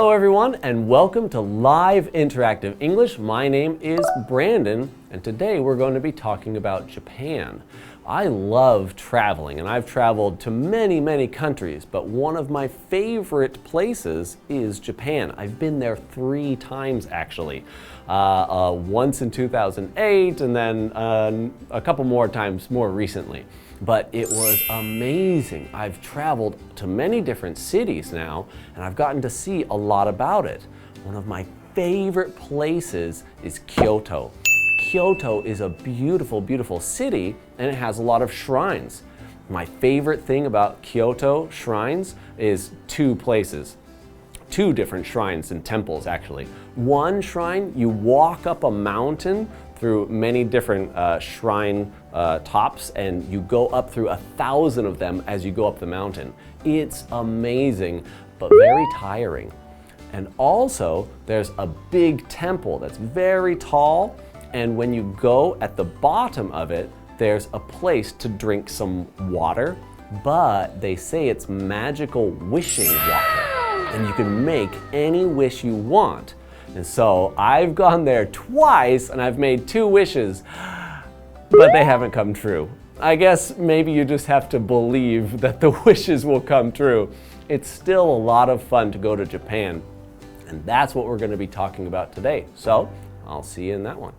Hello everyone and welcome to Live Interactive English. My name is Brandon and today we're going to be talking about Japan. I love traveling and I've traveled to many countries, but one of my favorite places is Japan. I've been there 3 times actually. Once in 2008 and then a couple more times more recently. But it was amazing. I've traveled to many different cities now and I've gotten to see a lot about it. One of my favorite places is Kyoto. Kyoto is a beautiful city and it has a lot of shrines. My favorite thing about Kyoto shrines is 2 places. 2 different shrines and temples actually. One shrine, you walk up a mountain through many different shrine tops and you go up through 1,000 of them as you go up the mountain. It's amazing, but very tiring. And also, there's a big temple that's very tall, and when you go at the bottom of it, there's a place to drink some water, but they say it's magical wishing water, and you can make any wish you want. And so I've gone there twice and I've made 2 wishes, but they haven't come true. I guess maybe you just have to believe that the wishes will come true. It's still a lot of fun to go to Japan, and that's what we're going to be talking about today. So I'll see you in that one.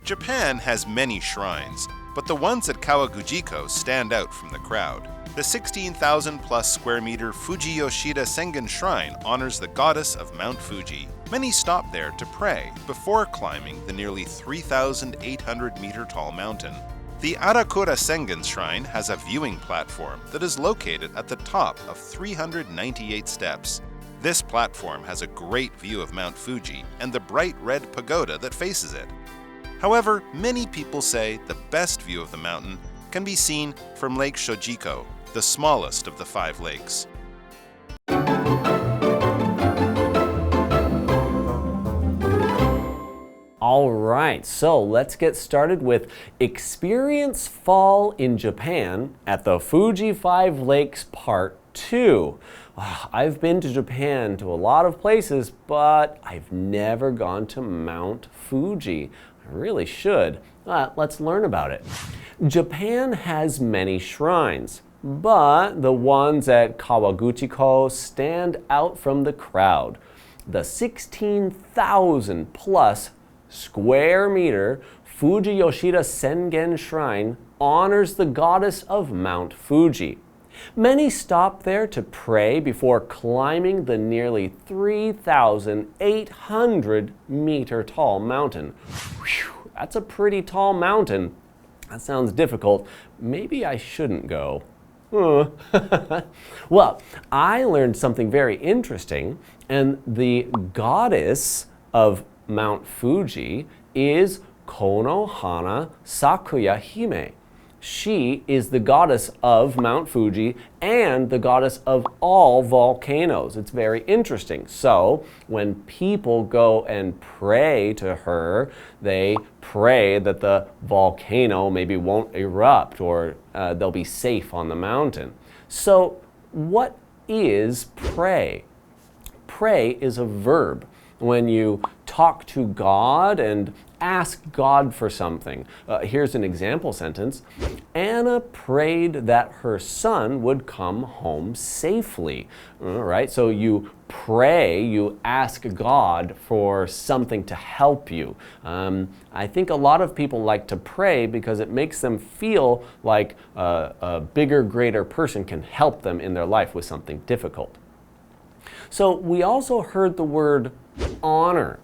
Japan has many shrines, but the ones at Kawaguchiko stand out from the crowd. The 16,000 plus square meter Fuji Yoshida Sengen Shrine honors the goddess of Mount Fuji. Many stop there to pray before climbing the nearly 3,800 meter tall mountain. The Arakura Sengen Shrine has a viewing platform that is located at the top of 398 steps. This platform has a great view of Mount Fuji and the bright red pagoda that faces it. However, many people say the best view of the mountain can be seen from Lake Shojiko, the smallest of the 5 lakes. All right, so let's get started with Experience Fall in Japan at the Fuji Five Lakes Part 2. I've been to Japan to a lot of places, but I've never gone to Mount Fuji. I really should. Let's learn about it. Japan has many shrines, but the ones at Kawaguchiko stand out from the crowd. The 16,000 plus square meter Fuji Yoshida Sengen Shrine honors the goddess of Mount Fuji. Many stop there to pray before climbing the nearly 3,800 meter tall mountain. Whew, that's a pretty tall mountain. That sounds difficult. Maybe I shouldn't go. Well, I learned something very interesting, and the goddess of Mount Fuji is Konohana Sakuya Hime. She is the goddess of Mount Fuji and the goddess of all volcanoes. It's very interesting. So when people go and pray to her, they pray that the volcano maybe won't erupt or they'll be safe on the mountain. So what is pray? Pray is a verb. When you talk to God and ask God for something. Here's an example sentence. Anna prayed that her son would come home safely. All right, so you pray, you ask God for something to help you. I think a lot of people like to pray because it makes them feel like a bigger, greater person can help them in their life with something difficult. So we also heard the word honor.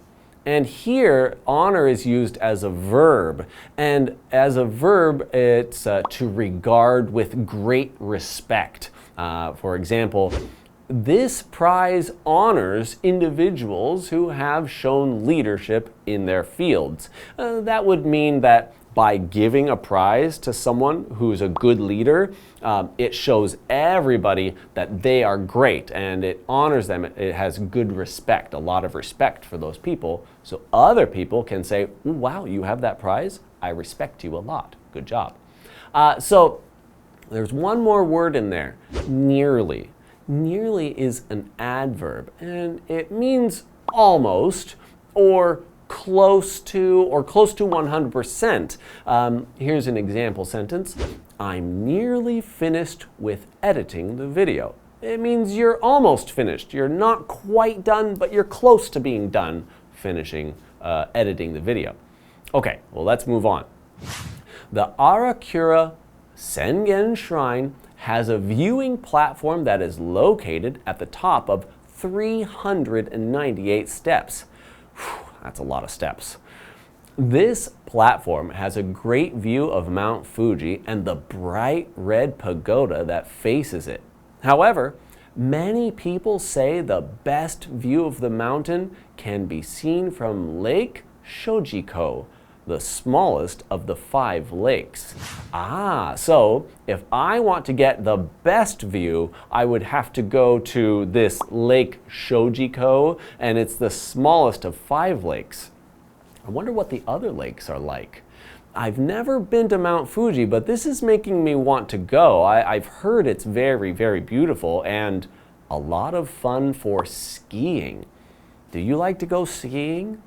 And here, honor is used as a verb. And as a verb, it's to regard with great respect. For example, this prize honors individuals who have shown leadership in their fields. That would mean that by giving a prize to someone who's a good leader, it shows everybody that they are great and it honors them. It has good respect, a lot of respect for those people. So other people can say, wow, you have that prize? I respect you a lot. Good job. So There's one more word in there, nearly. Nearly is an adverb, and it means almost or close to 100%. Here's an example sentence. I'm nearly finished with editing the video. It means you're almost finished. You're not quite done, but you're close to being done finishing editing the video. Okay, well, let's move on. The Arakura Sengen Shrine has a viewing platform that is located at the top of 398 steps. Whew, that's a lot of steps. This platform has a great view of Mount Fuji and the bright red pagoda that faces it. However, many people say the best view of the mountain can be seen from Lake Shojiko, the smallest of the 5 lakes. So if I want to get the best view, I would have to go to this Lake Shojiko, and it's the smallest of 5 lakes. I wonder what the other lakes are like. I've never been to Mount Fuji, but this is making me want to go. I've heard it's very, very beautiful and a lot of fun for skiing. Do you like to go skiing?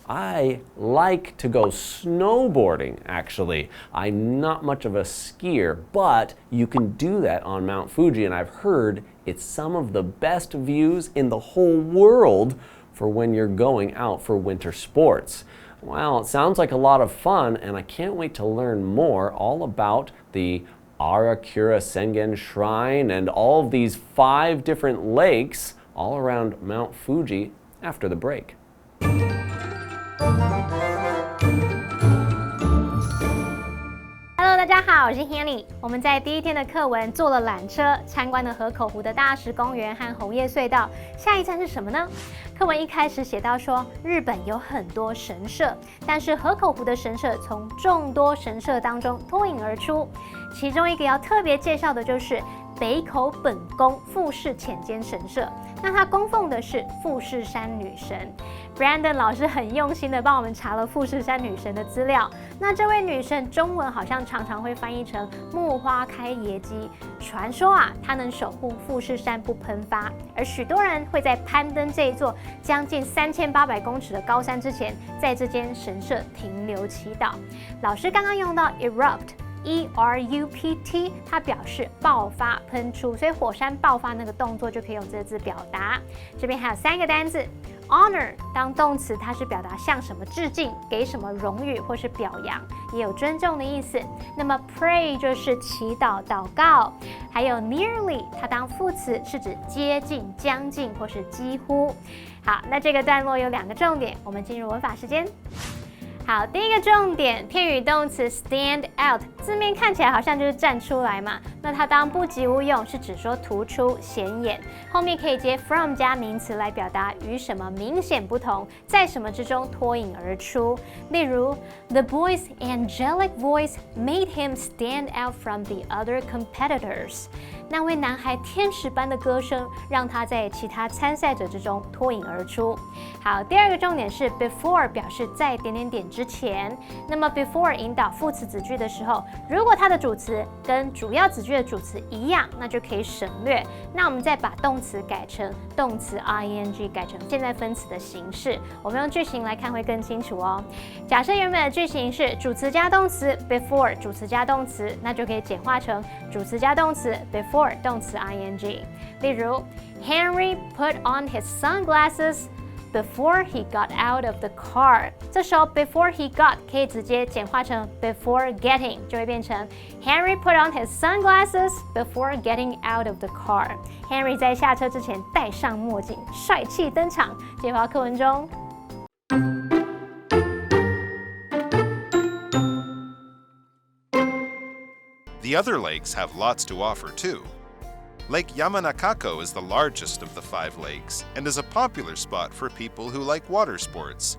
I like to go snowboarding, actually. I'm not much of a skier, but you can do that on Mount Fuji, and I've heard it's some of the best views in the whole world for when you're going out for winter sports. Well, it sounds like a lot of fun, and I can't wait to learn more all about the Arakura Sengen Shrine and all of these 5 different lakes all around Mount Fuji after the break. Hello， 大家好，我是 Hanny。我们在第一天的课文坐了缆车，参观了河口湖的大石公园和红叶隧道。下一站是什么呢？课文一开始写到说，日本有很多神社，但是河口湖的神社从众多神社当中脱颖而出。其中一个要特别介绍的就是北口本宫富士浅间神社。那它供奉的是富士山女神。Brandon 老师很用心的帮我们查了富士山女神的资料。那这位女神中文好像常常会翻译成木花开野姬。传说啊，她能守护富士山不喷发，而许多人会在攀登这一座将近3800公尺的高山之前，在这间神社停留祈祷。老师刚刚用到 erupt。erupt， 它表示爆发、喷出，所以火山爆发那个动作就可以用这个字表达。这边还有3个单字 ，honor 当动词，它是表达向什么致敬、给什么荣誉或是表扬，也有尊重的意思。那么 pray 就是祈祷、祷告，还有 nearly 它当副词是指接近、将近或是几乎。好，那这个段落有2个重点，我们进入文法时间。好，第一个重点，片语动词 stand out， 字面看起来好像就是站出来嘛，那它当不及物用是指说突出、显眼，后面可以接 from 加名词来表达与什么明显不同，在什么之中脱颖而出。例如 ，The boy's angelic voice made him stand out from the other competitors。那位男孩天使般的歌声，让他在其他参赛者之中脱颖而出。好，第2个重点是 before 表示在点点点之前。那么 before 引导副词子句的时候，如果它的主词跟主要子句的主词一样，那就可以省略。那我们再把动词改成动词 ing， 改成现在分词的形式。我们用句型来看会更清楚哦。假设原本的句型是主词加动词 before 主词加动词，那就可以简化成主词加动词 before。动词 ing， 例如 Henry put on his sunglasses before he got out of the car。这时候 before he got 可以直接简化成 before getting， 就会变成 Henry put on his sunglasses before getting out of the car。Henry 在下车之前戴上墨镜，帅气登场。接回到课文中。The other lakes have lots to offer too. Lake Yamanakako is the largest of the 5 lakes and is a popular spot for people who like water sports.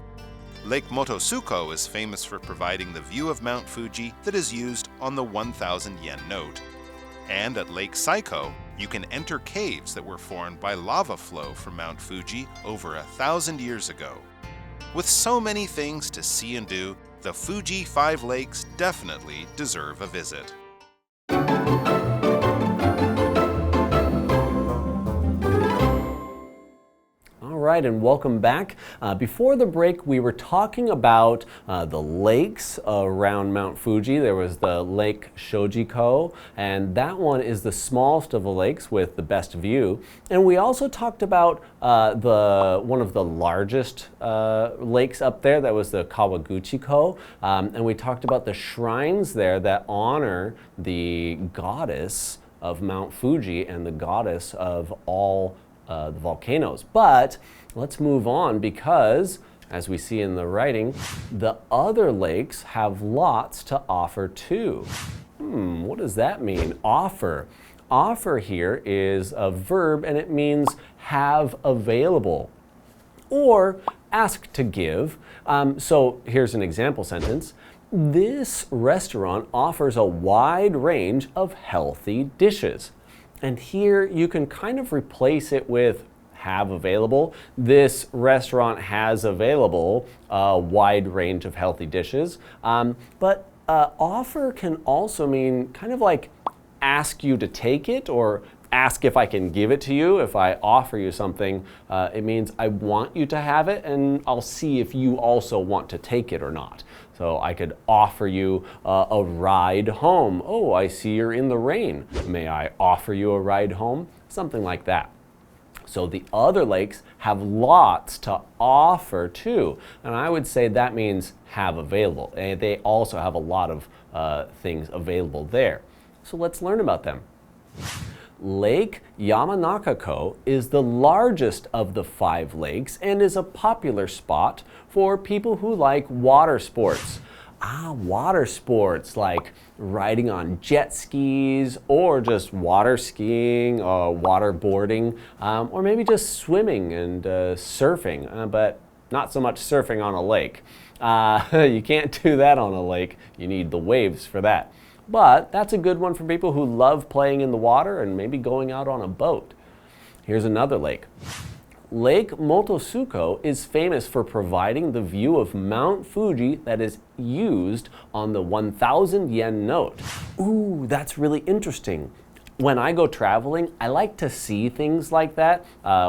Lake Motosuko is famous for providing the view of Mount Fuji that is used on the 1,000 yen note. And at Lake Saiko, you can enter caves that were formed by lava flow from Mount Fuji over 1,000 years ago. With so many things to see and do, the Fuji 5 Lakes definitely deserve a visit. right, and welcome back. Before the break, we were talking about the lakes around Mount Fuji. There was the Lake Shojiko, and that one is the smallest of the lakes with the best view. And we also talked about one of the largest lakes up there. That was the Kawaguchiko, and we talked about the shrines there that honor the goddess of Mount Fuji and the goddess of all the volcanoes. But let's move on because, as we see in the writing, the other lakes have lots to offer too. What does that mean? Offer. Offer here is a verb and it means have available or ask to give. So here's an example sentence. This restaurant offers a wide range of healthy dishes. And here you can kind of replace it with have available. This restaurant has available a wide range of healthy dishes. But offer can also mean kind of like ask you to take it or ask if I can give it to you. If I offer you something, it means I want you to have it and I'll see if you also want to take it or not. So I could offer you a ride home. Oh, I see you're in the rain. May I offer you a ride home? Something like that. So the other lakes have lots to offer too. And I would say that means have available. And they also have a lot of things available there. So let's learn about them. Lake Yamanakako is the largest of the 5 lakes and is a popular spot for people who like water sports. Water sports like riding on jet skis or just water skiing, water boarding, or maybe just swimming and surfing, but not so much surfing on a lake. You can't do that on a lake. You need the waves for that. But that's a good one for people who love playing in the water and maybe going out on a boat. Here's another lake. Lake Motosuko is famous for providing the view of Mount Fuji that is used on the 1,000 yen note. Ooh, that's really interesting. When I go traveling, I like to see things like that,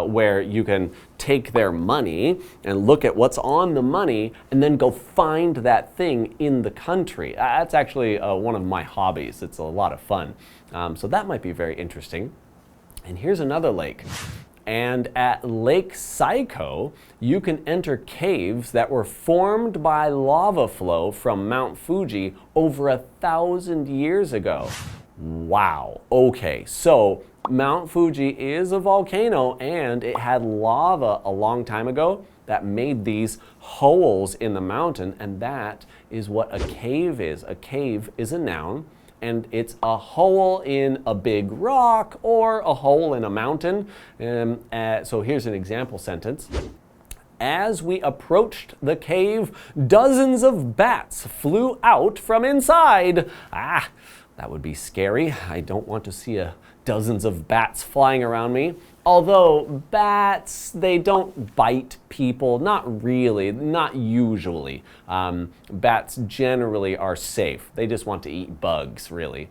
where you can take their money and look at what's on the money and then go find that thing in the country. That's actually one of my hobbies. It's a lot of fun. So that might be very interesting. And here's another lake. And at Lake Saiko, you can enter caves that were formed by lava flow from Mount Fuji over 1,000 years ago. Wow. Okay, so Mount Fuji is a volcano and it had lava a long time ago that made these holes in the mountain, and that is what a cave is. A cave is a noun, and it's a hole in a big rock or a hole in a mountain. So here's an example sentence. As we approached the cave, dozens of bats flew out from inside. That would be scary. I don't want to see dozens of bats flying around me. Although bats, they don't bite people. Not really, not usually. Bats generally are safe. They just want to eat bugs, really.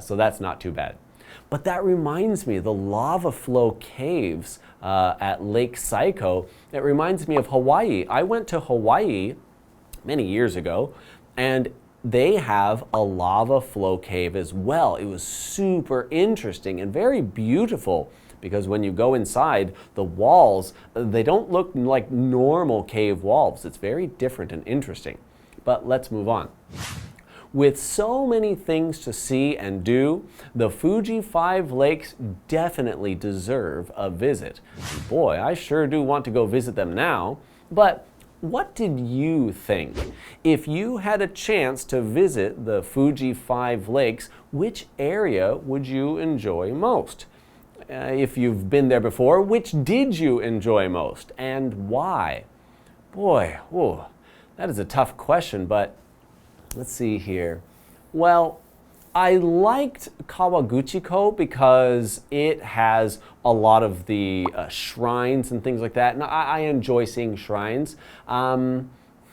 So that's not too bad. But that reminds me, the lava flow caves at Lake Saiko, it reminds me of Hawaii. I went to Hawaii many years ago, and they have a lava flow cave as well. It was super interesting and very beautiful because when you go inside, the walls, they don't look like normal cave walls. It's very different and interesting. But let's move on. With so many things to see and do, the Fuji Five Lakes definitely deserve a visit. And boy, I sure do want to go visit them now. But what did you think? If you had a chance to visit the Fuji Five Lakes, which area would you enjoy most? If you've been there before, which did you enjoy most and why? Boy, whoa, that is a tough question, but let's see here. Well, I liked Kawaguchiko because it has a lot of the shrines and things like that, and I enjoy seeing shrines.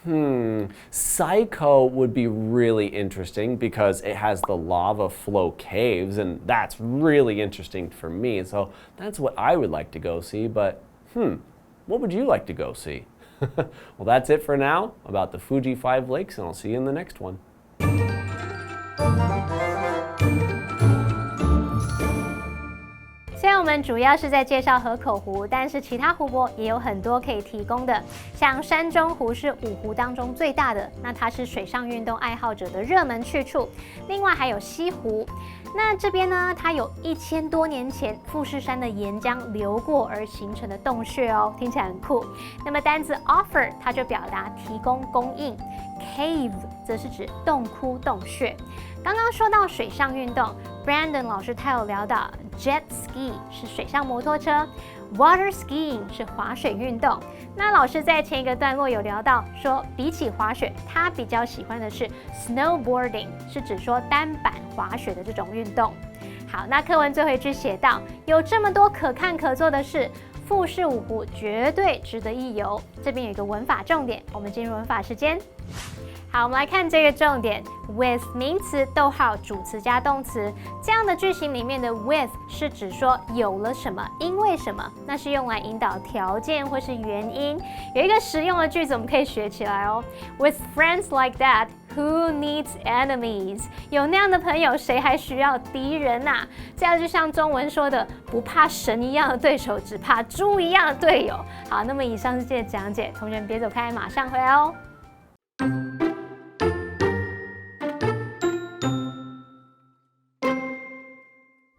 Saiko would be really interesting because it has the lava flow caves, and that's really interesting for me. So that's what I would like to go see, but what would you like to go see? Well, that's it for now about the Fuji Five Lakes, and I'll see you in the next one. 虽然我们主要是在介绍河口湖，但是其他湖泊也有很多可以提供的。像山中湖是五湖当中最大的，那它是水上运动爱好者的热门去处。另外还有西湖，那这边呢，它有1000多年前富士山的岩浆流过而形成的洞穴哦，听起来很酷。那么单字 offer 它就表达提供供应 ，cave 则是指洞窟洞穴。刚刚说到水上运动 ，Brandon 老师他有聊到 jet ski 是水上摩托车 ，water skiing 是滑水运动。那老师在前一个段落有聊到说，比起滑雪，他比较喜欢的是 snowboarding， 是指说单板滑雪的这种运动。好，那课文最后一句写到，有这么多可看可做的事，富士五湖绝对值得一游。这边有一个文法重点，我们进入文法时间。好，我们来看这个重点 ，with 名词逗号主词加动词，这样的句型里面的 with 是指说有了什么，因为什么，那是用来引导条件或是原因。有一个实用的句子我们可以学起来哦 ，with friends like that, who needs enemies？ 有那样的朋友，谁还需要敌人啊？这样就像中文说的，不怕神一样的对手，只怕猪一样的队友。好，那么以上是这个讲解，同学们别走开，马上回来哦。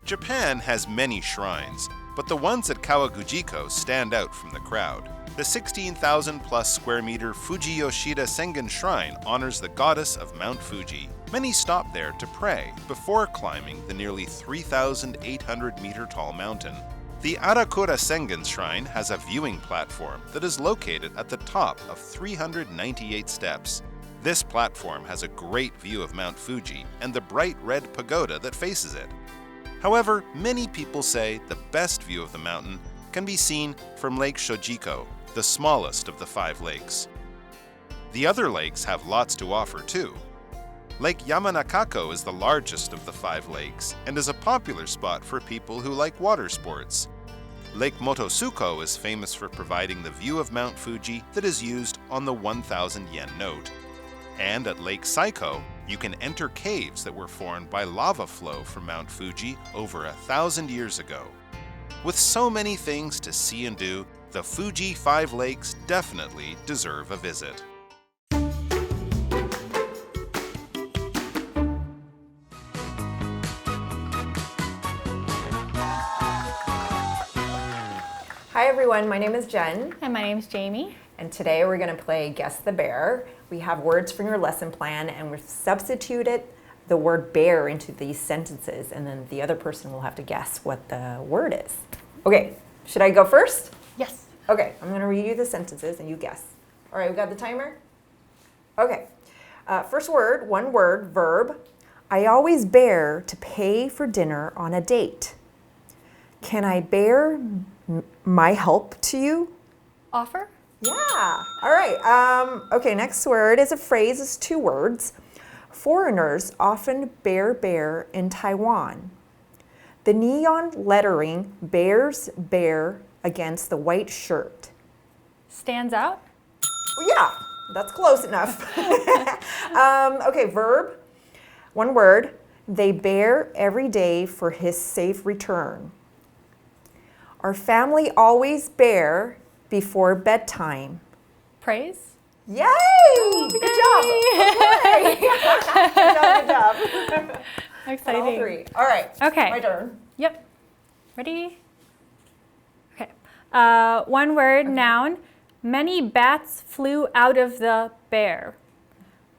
Japan has many shrines, but the ones at Kawagujiko stand out from the crowd. The 16,000 plus square meter Fuji Yoshida Sengen Shrine honors the goddess of Mount Fuji. Many stop there to pray before climbing the nearly 3,800 meter tall mountain. The Arakura Sengen Shrine has a viewing platform that is located at the top of 398 steps. This platform has a great view of Mount Fuji and the bright red pagoda that faces it. However, many people say the best view of the mountain can be seen from Lake Shojiko, the smallest of the 5 lakes. The other lakes have lots to offer too. Lake Yamanakako is the largest of the 5 lakes and is a popular spot for people who like water sports. Lake Motosuko is famous for providing the view of Mount Fuji that is used on the 1,000 yen note. And at Lake Saiko, you can enter caves that were formed by lava flow from Mount Fuji over 1,000 years ago. With so many things to see and do, the Fuji Five Lakes definitely deserve a visit. Hi everyone, my name is Jen. And my name is Jamie. And today we're going to play Guess the Bear. We have words from your lesson plan and we've substituted the word bear into these sentences and then the other person will have to guess what the word is. Okay, should I go first? Yes. Okay, I'm going to read you the sentences and you guess. All right, we got the timer? Okay, first word, one word, verb. I always bear to pay for dinner on a date. Can I bear my help to you? Offer? Yeah. All right. Okay, next word is a phrase. It's 2 words. Foreigners often bear in Taiwan. The neon lettering bears bear against the white shirt. Stands out? Yeah, that's close enough. Okay, verb. 1 word. They bear every day for his safe return. Our family always bear before bedtime. Praise? Yay! Good job. Okay. Good job. Exciting. All 3. All right. Okay. My turn. Yep. Ready? Okay. 1 word, noun. Many bats flew out of the bear.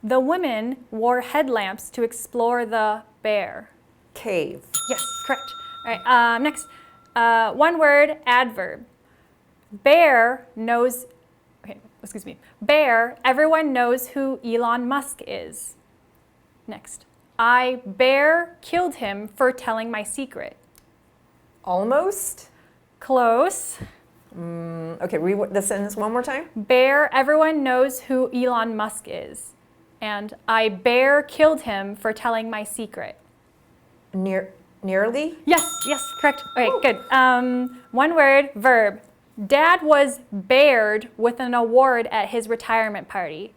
The women wore headlamps to explore the bear. Cave. Yes, correct. All right. Next. 1 word, adverb. Bear, everyone knows who Elon Musk is. Next. I bear killed him for telling my secret. Almost. Close. Okay, read the sentence one more time. Bear, everyone knows who Elon Musk is. And I bear killed him for telling my secret. Nearly? Yes, correct. Okay, good. 1 word, verb. Dad was bared with an award at his retirement party.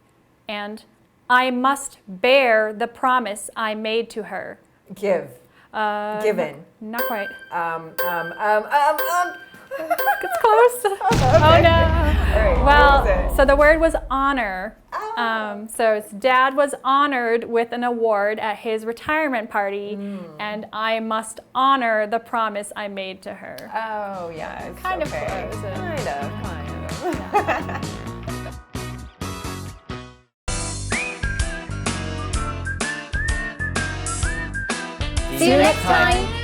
And I must bear the promise I made to her. Give. Given. Not quite. It's close. Okay. Oh no. Right, Well, so the word was honor. So it's Dad was honored with an award at his retirement party, and I must honor the promise I made to her. Oh, yeah. It's Kind of okay. close. Kind of. See you next time.